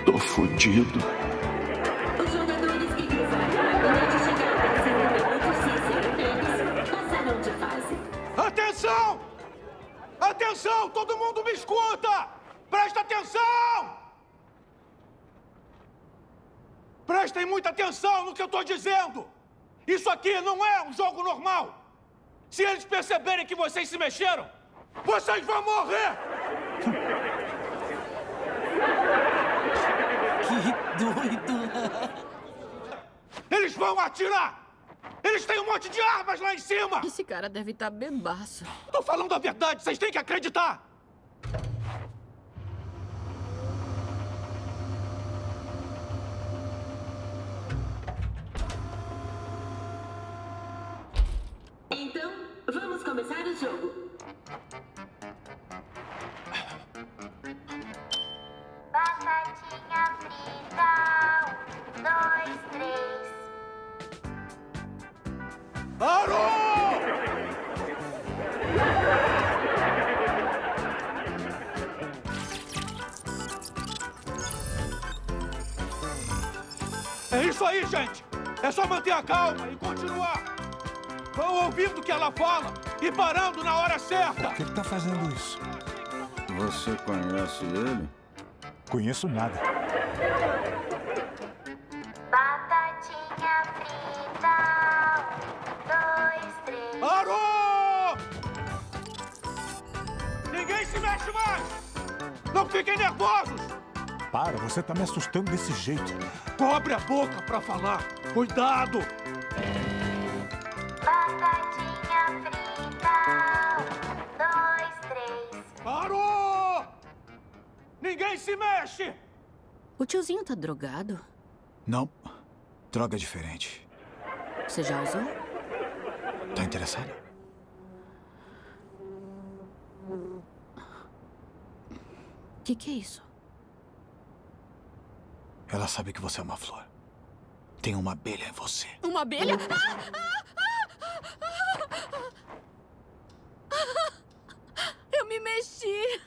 Tô fudido. Os jogadores que cruzaram a linha de chegada em 5 minutos sem serem pegos passarão de fase. Atenção! Atenção! Todo mundo me escuta! Presta atenção! Prestem muita atenção no que eu tô dizendo! Isso aqui não é um jogo normal! Se eles perceberem que vocês se mexeram, vocês vão morrer! Que doido! Eles vão atirar! Eles têm um monte de armas lá em cima! Esse cara deve estar bebaço. Tô falando a verdade, vocês têm que acreditar! Então, vamos começar o jogo. Batatinha frita, 1, 2, 3. Parou! É isso aí, gente! É só manter a calma e continuar! Vão ouvindo o que ela fala e parando na hora certa! Por que tá fazendo isso? Você conhece ele? Conheço nada. Batatinha frita, 1, 2, 3. Parou! Ninguém se mexe mais! Não fiquem nervosos! Para, você tá me assustando desse jeito. Cobre a boca pra falar! Cuidado! Batatinha frita, 1, 2, 3. Parou! Ninguém se mexe! O tiozinho tá drogado? Não. Droga diferente. Você já usou? Tá interessado? Que é isso? Ela sabe que você é uma flor. Tem uma abelha em você. Uma abelha? Eu me mexi.